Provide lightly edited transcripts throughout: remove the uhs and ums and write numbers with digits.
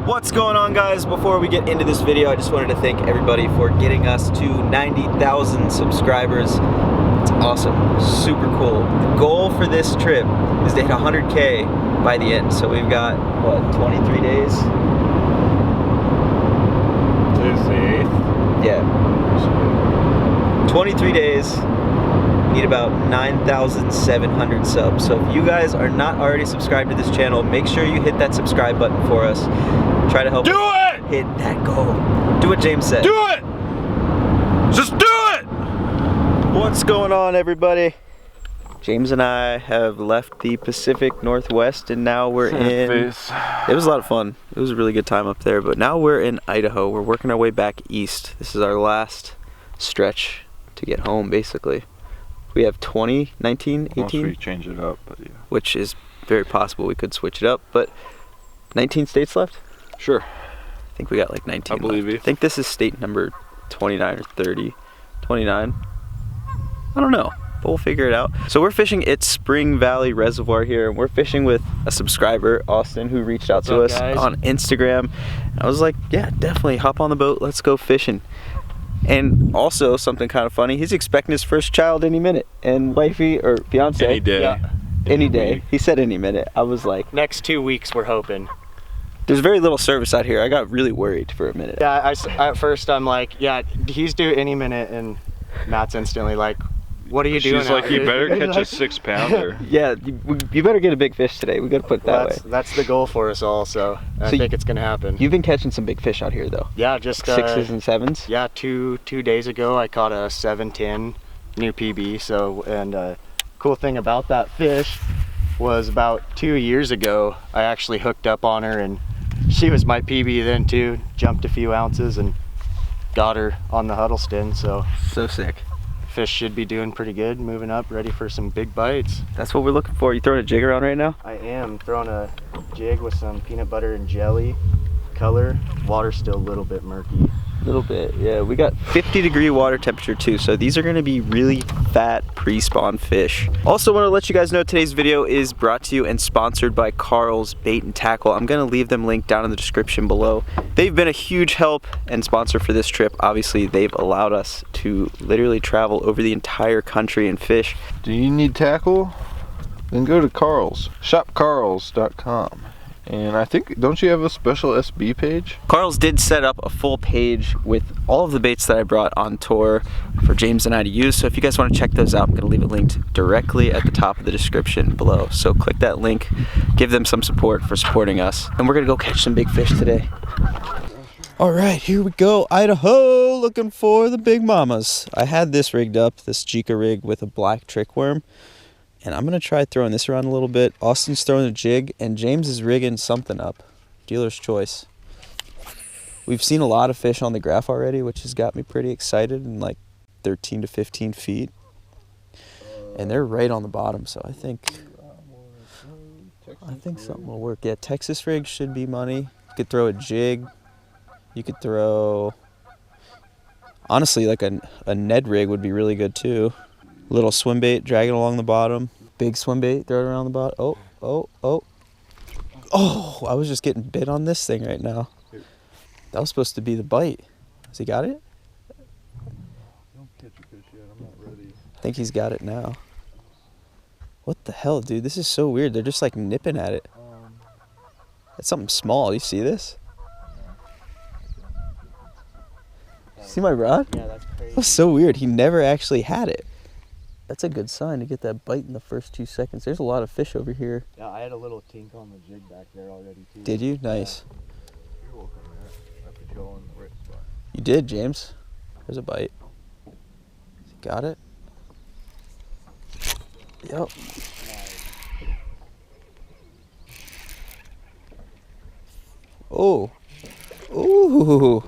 What's going on, guys? Before we get into this video, I just wanted to thank everybody for getting us to 90,000 subscribers. It's awesome, super cool. The goal for this trip is to hit 100K by the end. So we've got, what, 23 days? Today's the 8th? Yeah. 23 days. Need about 9,700 subs. So if you guys are not already subscribed to this channel, make sure you hit that subscribe button for us. Try to help us hit that goal. Do what James said. Do it! Just do it! What's going on, everybody? James and I have left the Pacific Northwest and now we're in... It was a lot of fun. It was a really good time up there, but now we're in Idaho. We're working our way back east. This is our last stretch to get home, basically. We have 20, 19, 18? Once we change it up, but yeah. Which is very possible we could switch it up, but 19 states left? Sure. I think we got like 19 I believe you. I think this is state number 29 or 30. 29? I don't know, but we'll figure it out. So we're fishing at Spring Valley Reservoir here, and we're fishing with a subscriber, Austin, who reached out to us on Instagram. I was like, yeah, definitely, hop on the boat, let's go fishing. And also, something kind of funny, he's expecting his first child any minute. And wifey, or fiance. Any day. Yeah, any day. He said any minute. I was like... Next 2 weeks, we're hoping. There's very little service out here. I got really worried for a minute. Yeah, at first I'm like, yeah, he's due any minute, and Matt's instantly like, what are you doing? She's like, you better catch a 6-pounder. Yeah, you better get a big fish today. We gotta put it that way. That's the goal for us all, so I think it's gonna happen. You've been catching some big fish out here, though. Yeah, just... 6s and 7s? Yeah, two days ago I caught a 710 new PB, so, and cool thing about that fish was about 2 years ago, I actually hooked up on her, and she was my PB then too, jumped a few ounces and got her on the Huddleston, so. So sick. Fish should be doing pretty good, moving up, ready for some big bites. That's what we're looking for. You throwing a jig around right now? I am throwing a jig with some peanut butter and jelly color. Water's still a little bit murky. A little bit, yeah. We got 50-degree water temperature too, so these are gonna be really fat pre-spawn fish. Also want to let you guys know today's video is brought to you and sponsored by Carl's Bait and Tackle. I'm gonna leave them linked down in the description below. They've been a huge help and sponsor for this trip. Obviously, they've allowed us to literally travel over the entire country and fish. Do you need tackle? Then go to Carl's. Shopcarls.com. And I think, don't you have a special SB page? Carl's did set up a full page with all of the baits that I brought on tour for James and I to use. So if you guys want to check those out, I'm going to leave it linked directly at the top of the description below. So click that link, give them some support for supporting us. And we're going to go catch some big fish today. All right, here we go. Idaho, looking for the big mamas. I had this rigged up, this Jika rig with a black trick worm. And I'm gonna try throwing this around a little bit. Austin's throwing a jig, and James is rigging something up. Dealer's choice. We've seen a lot of fish on the graph already, which has got me pretty excited, in like 13 to 15 feet. And they're right on the bottom, so I think something will work. Yeah, Texas rig should be money. You could throw a jig. You could throw, honestly, like a Ned rig would be really good too. Little swim bait, drag it along the bottom. Big swim bait, throw it around the bottom. Oh, I was just getting bit on this thing right now. That was supposed to be the bite. Has he got it? Don't catch a fish yet, I'm not ready. I think he's got it now. What the hell, dude? This is so weird. They're just like nipping at it. That's something small. You see this? See my rod? Yeah, that's crazy. That was so weird. He never actually had it. That's a good sign to get that bite in the first 2 seconds. There's a lot of fish over here. Yeah, I had a little tink on the jig back there already too. Did you? Nice. You're welcome, man. I put you all in the right spot. You did, James. There's a bite. Got it? Yep. Oh. Ooh.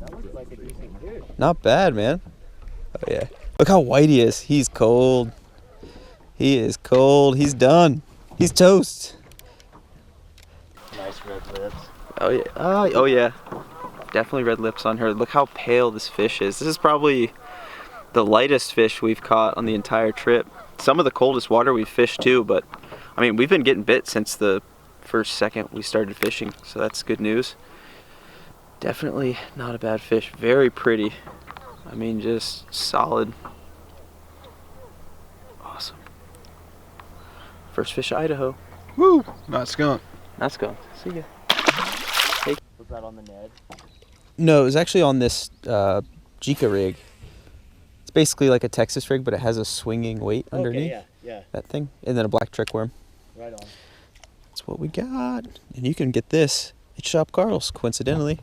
That looks like a decent fish. Not bad, man. Oh, yeah. Look how white he is. He's cold. He is cold. He's done. He's toast. Nice red lips. Oh, yeah. Oh, yeah. Definitely red lips on her. Look how pale this fish is. This is probably the lightest fish we've caught on the entire trip. Some of the coldest water we've fished, too, but, I mean, we've been getting bit since the first second we started fishing, so that's good news. Definitely not a bad fish. Very pretty. I mean, just solid. Awesome. First fish of Idaho. Woo! Not skunk. Let's go. See ya. Was that on the Ned? No, it was actually on this Jika rig. It's basically like a Texas rig, but it has a swinging weight underneath. Okay, yeah. That thing. And then a black trick worm. Right on. That's what we got. And you can get this at Shop Carl's, coincidentally.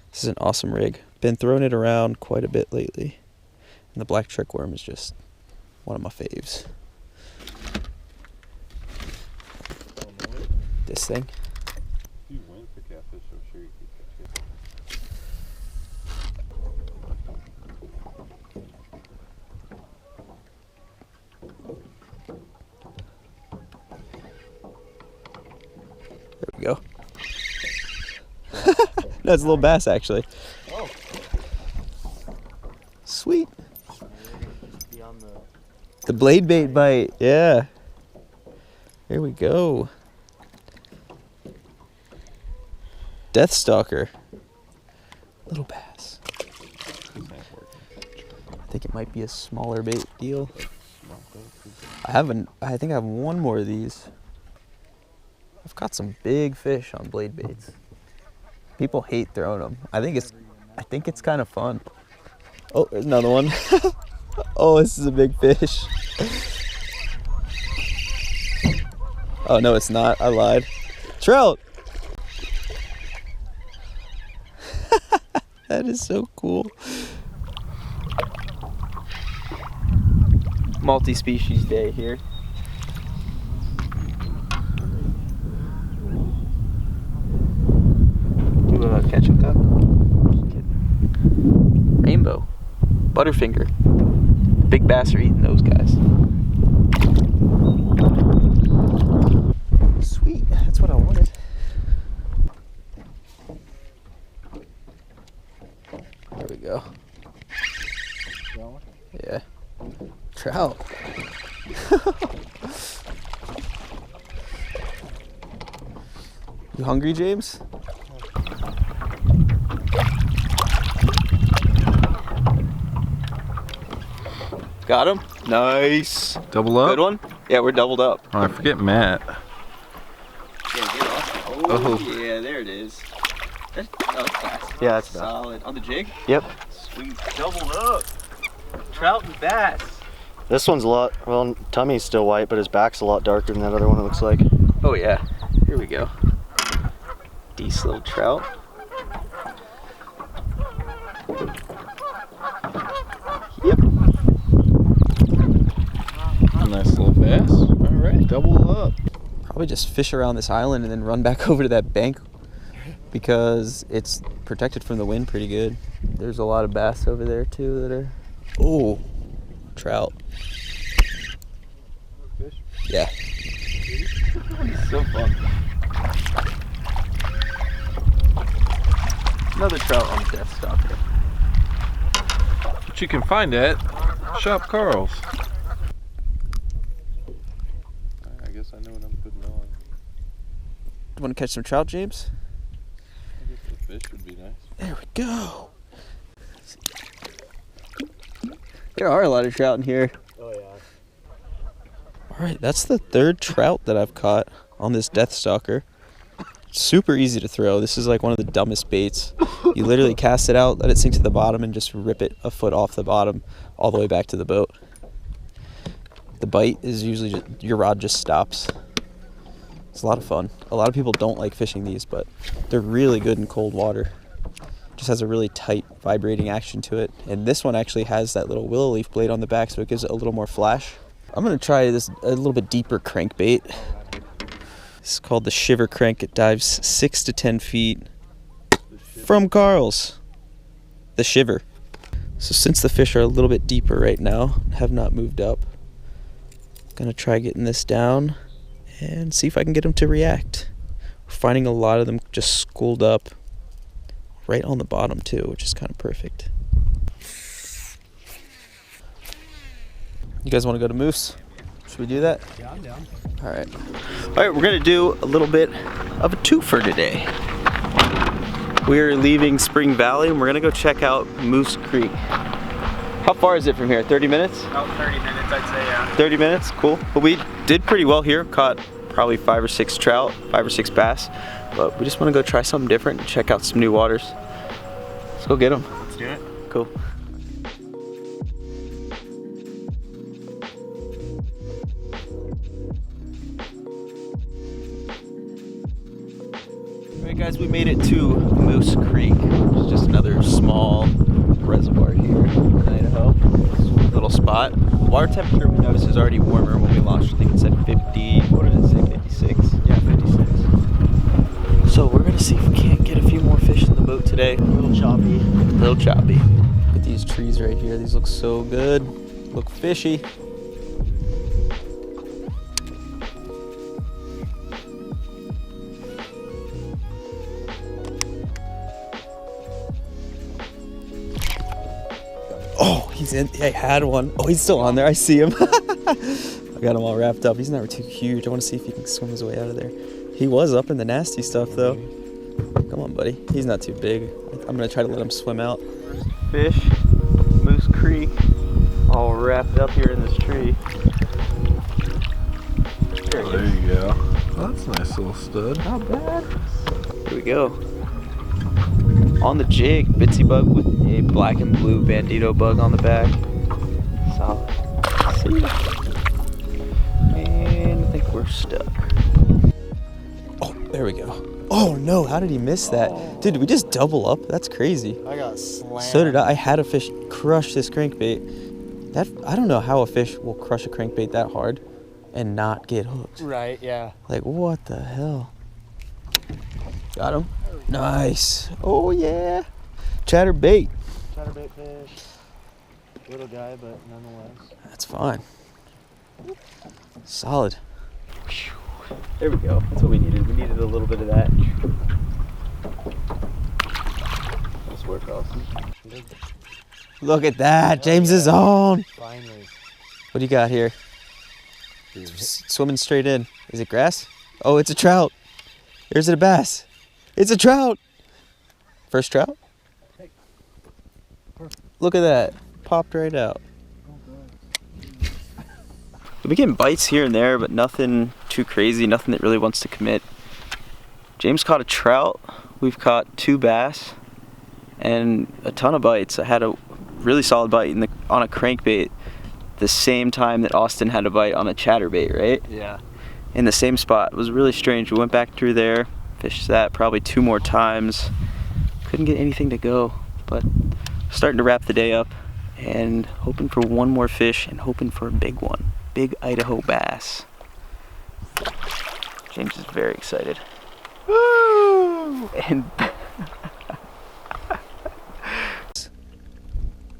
This is an awesome rig. Been throwing it around quite a bit lately. And the black trick worm is just one of my faves. This thing. If you win for catfish, I'm sure you can catch it. There we go. No, it's a little bass actually. Oh. Sweet. Be on The blade bait bite, yeah. Here we go. Death Stalker. Little bass. I think it might be a smaller bait deal. I think I have one more of these. I've caught some big fish on blade baits. People hate throwing them. I think it's kind of fun. Oh, there's another one. Oh, this is a big fish. Oh no, it's not. I lied. Trout. That is so cool. Multi-species day here. Do a ketchup cup. Rainbow. Butterfinger. Big bass are eating those guys. Sweet, that's what I wanted. There we go. Yeah. Trout. You hungry, James? Got him? Nice. Double up? Good one? Yeah, we're doubled up. Oh, I forget Matt. Yeah, get off. Oh, yeah, there it is. That's fast. Yeah, that's bass. Solid. On the jig? Yep. Sweet. Doubled up. Trout and bass. This one's a lot, well, tummy's still white, but his back's a lot darker than that other one, it looks like. Oh, yeah. Here we go. Decent little trout. Yep. Nice little bass. All right, double up. Probably just fish around this island and then run back over to that bank because it's protected from the wind pretty good. There's a lot of bass over there too that are... Oh, trout. Fish? Yeah. So fun. Another trout on the Death Stalker. But you can find at Shop Carl's. I guess I know what I'm putting on. You want to catch some trout, James? I guess the fish would be nice. There we go. There are a lot of trout in here. Oh yeah. All right, that's the third trout that I've caught on this Death Stalker. Super easy to throw. This is like one of the dumbest baits. You literally cast it out, let it sink to the bottom, and just rip it a foot off the bottom all the way back to the boat. The bite is usually just, your rod just stops. It's a lot of fun. A lot of people don't like fishing these, but they're really good in cold water. Just has a really tight vibrating action to it. And this one actually has that little willow leaf blade on the back, so it gives it a little more flash. I'm gonna try this a little bit deeper crankbait. This is called the Shiver Crank. It dives 6 to 10 feet from Carl's. The Shiver. So since the fish are a little bit deeper right now, have not moved up, gonna try getting this down and see if I can get them to react. We're finding a lot of them just schooled up right on the bottom too, which is kind of perfect. You guys want to go to Moose? Should we do that? Yeah, I'm down. All right. All right, we're gonna do a little bit of a twofer today. We're leaving Spring Valley and we're gonna go check out Moose Creek. How far is it from here? 30 minutes? About 30 minutes, I'd say, yeah. 30 minutes, cool. But we did pretty well here. Caught probably 5 or 6 trout, 5 or 6 bass. But we just wanna go try something different and check out some new waters. Let's go get them. Let's do it. Cool. Alright guys, we made it to Moose Creek, which is just another small reservoir here in Idaho. Sweet little spot. Water temperature we noticed is already warmer. When we launched, I think it said 50, what did it say, 56? Yeah, 56. So we're gonna see if we can't get a few more fish in the boat today. A little choppy. A little choppy. Look at these trees right here. These look so good. Look fishy. Oh, he's in. I had one. Oh, he's still on there. I see him. I got him all wrapped up. He's never too huge. I want to see if he can swim his way out of there. He was up in the nasty stuff, though. Come on, buddy. He's not too big. I'm going to try to let him swim out. Fish, Moose Creek, all wrapped up here in this tree. There you go. That's a nice little stud. Not bad. Here we go. On the jig, bitsy bug with a black and blue bandito bug on the back. Solid. See ya. And I think we're stuck. Oh, there we go. Oh no, how did he miss that? Dude, did we just double up? That's crazy. I got slammed. So did I. I had a fish crush this crankbait. I don't know how a fish will crush a crankbait that hard and not get hooked. Right, yeah. Like, what the hell? Got him. Nice. Oh yeah. Chatterbait. Chatterbait fish. Little guy, but nonetheless. That's fine. Solid. There we go. That's what we needed. We needed a little bit of that. Nice work, Austin. Look at that. James is on. Finally. What do you got here? Swimming straight in. Is it grass? Oh, it's a trout. Or is it a bass? It's a trout. First trout? Look at that. Popped right out. We've been getting bites here and there, but nothing too crazy, nothing that really wants to commit. James caught a trout. We've caught 2 bass and a ton of bites. I had a really solid bite on a crankbait the same time that Austin had a bite on a chatterbait, right? Yeah. In the same spot. It was really strange. We went back through there, fished that probably 2 more times. Couldn't get anything to go, but starting to wrap the day up and hoping for one more fish and hoping for a big one. Big Idaho bass. James is very excited. Woo! And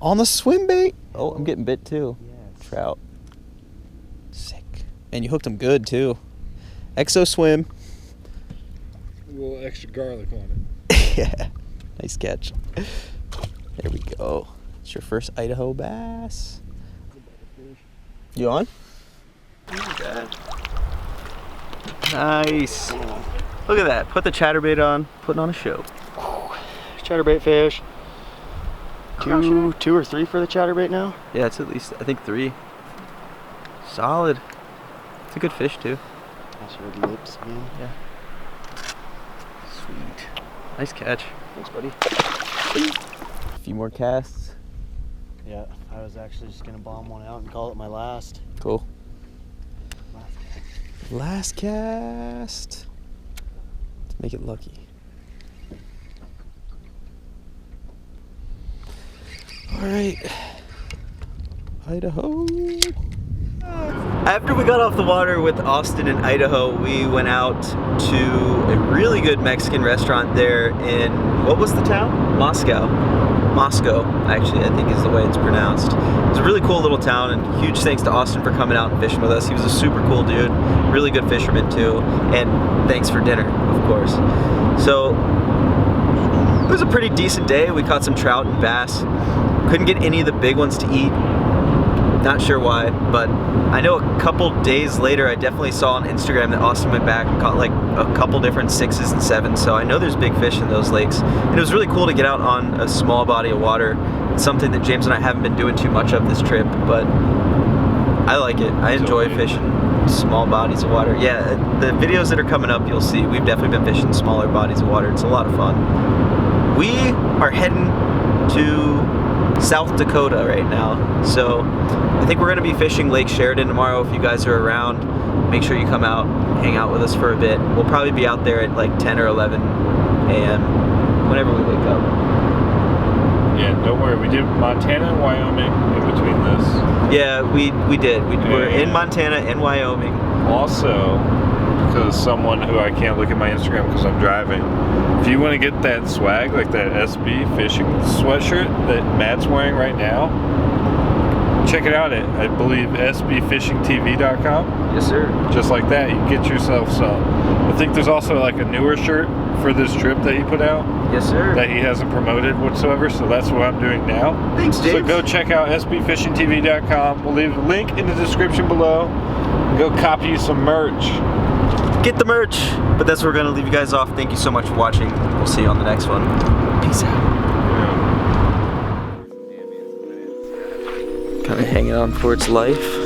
on the swim bait. Oh, I'm getting bit too. Yes. Trout. Sick. And you hooked him good too. Exo swim. A little extra garlic on it. Yeah. Nice catch. There we go. It's your first Idaho bass. You on? Look at that. Nice. Look at that. Put the chatterbait on, putting on a show. Chatterbait fish. Two or three for the chatterbait now? Yeah, it's at least, I think 3. Solid. It's a good fish too. That's your lips, man. Yeah. Sweet. Nice catch. Thanks, buddy. A few more casts. Yeah, I was actually just gonna bomb one out and call it my last. Cool. Last. Last cast. Let's make it lucky. All right. Idaho. After we got off the water with Austin in Idaho, we went out to a really good Mexican restaurant there in, what was the town? Moscow, actually, I think is the way it's pronounced. It's a really cool little town, and huge thanks to Austin for coming out and fishing with us. He was a super cool dude, really good fisherman too, and thanks for dinner, of course. So, it was a pretty decent day. We caught some trout and bass. Couldn't get any of the big ones to eat. Not sure why, but I know a couple days later I definitely saw on Instagram that Austin went back and caught like a couple different 6s and 7s, so I know there's big fish in those lakes. And it was really cool to get out on a small body of water. It's something that James and I haven't been doing too much of this trip, but I like it. I enjoy fishing small bodies of water. Yeah, the videos that are coming up, you'll see we've definitely been fishing smaller bodies of water. It's a lot of fun. We are heading to South Dakota right now, so I think we're going to be fishing Lake Sheridan tomorrow. If you guys are around, make sure you come out, hang out with us for a bit. We'll probably be out there at like 10 or 11 a.m. whenever we wake up. Yeah, don't worry. We did Montana and Wyoming in between this. Yeah, we did. We were in Montana and Wyoming. Also, because someone who I can't look at my Instagram because I'm driving, if you want to get that swag, like that SB fishing sweatshirt that Matt's wearing right now, check it out at, I believe, sbfishingtv.com. Yes, sir. Just like that, you can get yourself some. I think there's also like a newer shirt for this trip that he put out. Yes, sir. That he hasn't promoted whatsoever, so that's what I'm doing now. Thanks, James. So go check out sbfishingtv.com. We'll leave a link in the description below. Go copy you some merch. Get the merch. But that's where we're going to leave you guys off. Thank you so much for watching. We'll see you on the next one. Peace out. Kind of hanging on for its life.